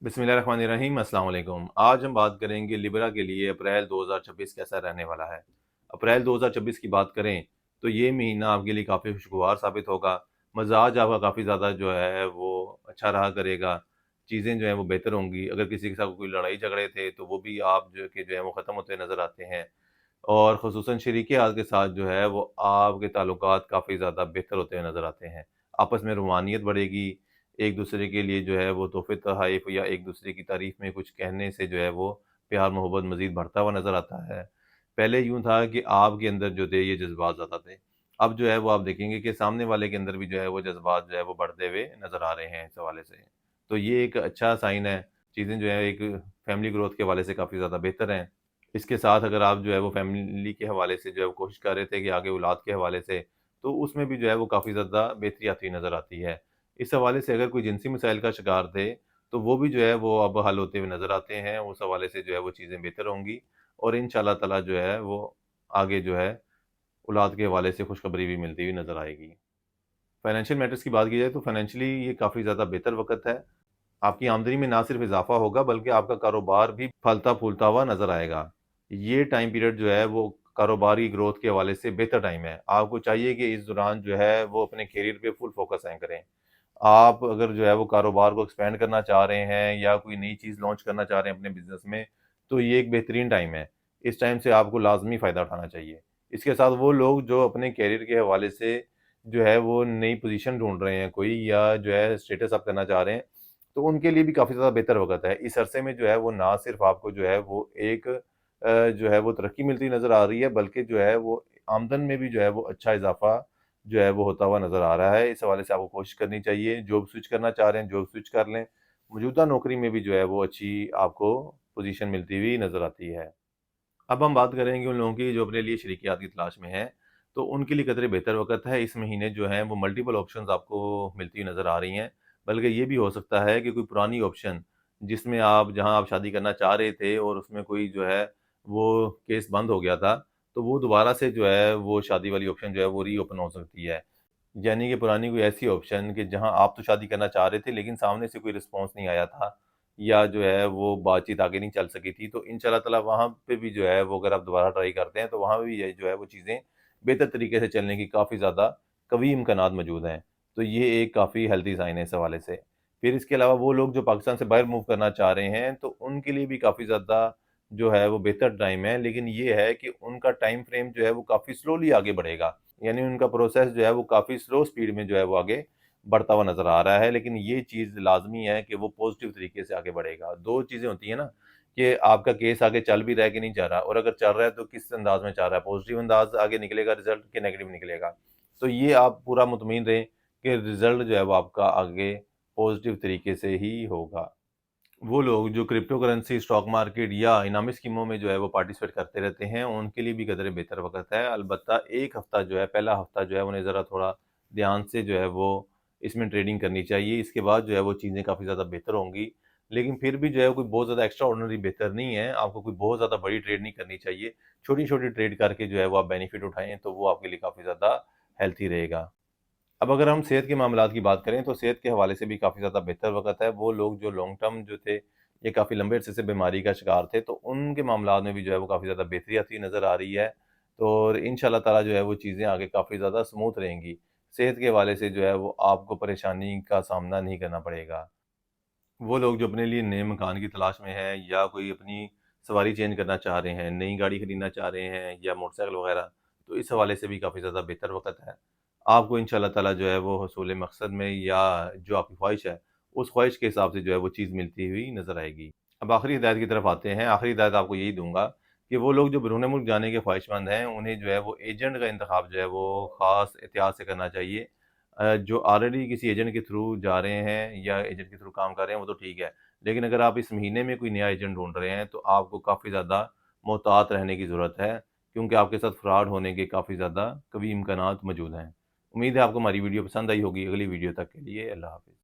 बिस्मिल्लाहिर्रहमानिर्रहीम, अस्सलाम वालेकुम। आज हम बात करेंगे लिब्रा के लिए अप्रैल 2026 कैसा रहने वाला है। अप्रैल 2026 की बात करें तो ये महीना आपके लिए काफ़ी खुशगवार साबित होगा। मज़ाज आपका काफ़ी ज़्यादा जो है वो अच्छा रहा करेगा। चीज़ें जो हैं वो बेहतर होंगी। अगर किसी के साथ कोई लड़ाई झगड़े थे तो वो भी आप जो है वो ख़त्म होते नज़र आते हैं। और ख़ुसूसन शरीके-हाल के साथ जो है वो आपके ताल्लुकात काफ़ी ज़्यादा बेहतर होते हुए नज़र आते हैं। आपस में रूमानियत बढ़ेगी, एक-दूसरे के लिए जो है वो तोहफ़े-तोहाइफ़ या एक-दूसरे की तारीफ़ में कुछ कहने से जो है वो प्यार-मोहब्बत मज़ीद बढ़ता हुआ नज़र आता है। पहले यूँ था कि आपके अंदर जो थे ये जज़्बात ज़्यादा थे। अब जो है वो आप देखेंगे कि सामने वाले के अंदर भी जो है वो जज़्बात जो है वो बढ़ते हुए नज़र आ रहे हैं इस हवाले से। तो ये एक अच्छा साइन है। चीज़ें जो है एक फैमिली ग्रोथ के हवाले से काफ़ी ज़्यादा बेहतर हैं। इसके साथ अगर आप जो है वो फैमिली के हवाले से जो है वो कोशिश कर रहे थे कि आगे औलाद के हवाले से, तो उसमें भी जो है वो काफ़ी ज़्यादा बेहतरी आती नज़र आती है। इस हवाले से अगर कोई जिनसी मसाइल का शिकार थे, तो वो भी जो है वो अब हल होते हुए नज़र आते हैं। उस हवाले से जो है वो चीज़ें बेहतर होंगी और इंशाअल्लाह ताला जो है वो आगे जो है औलाद के हवाले से खुशखबरी भी मिलती हुई नज़र आएगी। फाइनेंशियल मैटर्स की बात की जाए तो फाइनेंशियली ये काफ़ी ज़्यादा बेहतर वक़्त है। आपकी आमदनी में ना सिर्फ इज़ाफ़ा होगा बल्कि आपका कारोबार भी फलता-फूलता हुआ नज़र आएगा। ये टाइम पीरियड जो है वो कारोबार की ग्रोथ के हवाले से बेहतर टाइम है। आपको चाहिए कि इस दौरान जो है वो अपने करियर पे फुल फ़ोकस करें। आप अगर जो है वो कारोबार को एक्सपेंड करना चाह रहे हैं या कोई नई चीज़ लॉन्च करना चाह रहे हैं अपने बिज़नेस में, तो ये एक बेहतरीन टाइम है। इस टाइम से आपको लाज़मी फ़ायदा उठाना चाहिए। इसके साथ वो लोग जो अपने करियर के हवाले से जो है वो नई पोज़ीशन ढूँढ रहे हैं कोई या जो है स्टेटस अप करना चाह रहे हैं, तो उनके लिए भी काफ़ी ज़्यादा बेहतर वक़्त है। इस अरसे में जो है वो ना सिर्फ़ आपको जो है वो एक जो है वो तरक्की मिलती नज़र आ रही है, बल्कि जो है वो आमदन में भी जो है वो अच्छा इज़ाफ़ा जो है वो होता हुआ नज़र आ रहा है। इस हवाले से आपको कोशिश करनी चाहिए। जॉब स्विच करना चाह रहे हैं, जॉब स्विच कर लें। मौजूदा नौकरी में भी जो है वो अच्छी आपको पोज़ीशन मिलती हुई नज़र आती है। अब हम बात करेंगे उन लोगों की जो अपने लिए शरीकियात की तलाश में हैं, तो उनके लिए कदरे बेहतर वक़्त है। इस महीने जो है वो मल्टीपल ऑप्शंस आपको मिलती हुई नज़र आ रही हैं। बल्कि ये भी हो सकता है कि कोई पुरानी ऑप्शन जिसमें आप जहाँ आप शादी करना चाह रहे थे और उसमें कोई जो है वो केस बंद हो गया था, तो वो दोबारा से जो है वो शादी वाली ऑप्शन जो है वो रीओपन हो सकती है। यानी कि पुरानी कोई ऐसी ऑप्शन कि जहाँ आप तो शादी करना चाह रहे थे लेकिन सामने से कोई रिस्पॉन्स नहीं आया था या जो है वो बातचीत आगे नहीं चल सकी थी, तो इंशाअल्लाह ताला वहाँ पे भी जो है वो अगर आप दोबारा ट्राई करते हैं तो वहाँ भी ये जो है वो चीज़ें बेहतर तरीके से चलने की काफ़ी ज़्यादा कवी इम्कानात मौजूद हैं। तो ये एक काफ़ी हेल्दी साइन है इस हवाले से। फिर इसके अलावा वो लोग जो पाकिस्तान से बाहर मूव करना चाह रहे हैं, तो उनके लिए भी काफ़ी ज़्यादा जो है वो बेहतर टाइम है, लेकिन ये है कि उनका टाइम फ्रेम जो है वो काफ़ी स्लोली आगे बढ़ेगा। यानी उनका प्रोसेस जो है वो काफ़ी स्लो स्पीड में जो है वो आगे बढ़ता हुआ नज़र आ रहा है, लेकिन ये चीज़ लाज़मी है कि वो पॉज़िटिव तरीके से आगे बढ़ेगा। 2 चीज़ें होती हैं ना, कि आपका केस आगे चल भी रहा है कि नहीं चल रहा और अगर चल रहा है तो किस अंदाज़ में चल रहा है, पॉज़िटिव अंदाज़ आगे निकलेगा रिज़ल्ट कि नेगेटिव निकलेगा। तो ये आप पूरा मुतमईन रहें कि रिज़ल्ट जो है वो आपका आगे पॉज़िटिव तरीके से ही होगा। वो लोग जो क्रिप्टो करेंसी, स्टॉक मार्केट या इनामी स्कीमों में जो है वो पार्टिसिपेट करते रहते हैं, उनके लिए भी कदरे बेहतर वक़्त है। अलबत्ता 1 हफ़्ता जो है, पहला हफ़्ता जो है उन्हें ज़रा थोड़ा ध्यान से जो है वो इसमें ट्रेडिंग करनी चाहिए। इसके बाद जो है वो चीज़ें काफ़ी ज़्यादा बेहतर होंगी। लेकिन फिर भी जो है कोई बहुत ज़्यादा एक्स्ट्रा ऑर्डिनरी बेहतर नहीं है। आपको कोई बहुत ज़्यादा बड़ी ट्रेड नहीं करनी चाहिए। छोटी-छोटी ट्रेड करके जो है वो आप बेनिफिट उठाएँ, तो वो आपके लिए काफ़ी ज़्यादा हेल्थी रहेगा। अब अगर हम सेहत के मामलात की बात करें तो सेहत के हवाले से भी काफ़ी ज़्यादा बेहतर वक़्त है। वो लोग जो लॉन्ग टर्म जो थे, ये काफ़ी लंबे अरसे से बीमारी का शिकार थे, तो उनके मामलात में भी जो है वो काफ़ी ज़्यादा बेहतरी आती नज़र आ रही है। तो और इंशाअल्लाह ताला जो है वो चीज़ें आगे काफ़ी ज़्यादा स्मूथ रहेंगी। सेहत के हवाले से जो है वो आपको परेशानी का सामना नहीं करना पड़ेगा। वो लोग जो अपने लिए नए मकान की तलाश में हैं या कोई अपनी सवारी चेंज करना चाह रहे हैं, नई गाड़ी खरीदना चाह रहे हैं या मोटरसाइकिल वगैरह, तो इस हवाले से भी काफ़ी ज़्यादा बेहतर वक़्त है। आपको इंशाअल्लाह ताला जो है वो हसूल मकसद में या जो आपकी ख़्वाहिश है, उस ख़्वाहिश के हिसाब से जो है वो चीज़ मिलती हुई नज़र आएगी। अब आखिरी हिदायत की तरफ आते हैं। आखिरी हिदायत आपको यही दूँगा कि वो लोग जो बैरून मुल्क जाने के ख़्वाहिशमंद हैं, उन्हें जो है वो एजेंट का इंतख़ाब जो है वो ख़ास एहतियात से करना चाहिए। जो ऑलरेडी किसी एजेंट के थ्रू जा रहे हैं या एजेंट के थ्रू काम कर रहे हैं वो तो ठीक है। लेकिन अगर आप इस महीने में कोई नया एजेंट ढूँढ रहे हैं तो आपको काफ़ी ज़्यादा मोहतात रहने की ज़रूरत है, क्योंकि आपके साथ फ्रॉड होने के काफ़ी ज़्यादा कवी इम्कानात मौजूद हैं। उम्मीद है आपको हमारी वीडियो पसंद आई होगी। अगली वीडियो तक के लिए अल्लाह हाफ़िज़।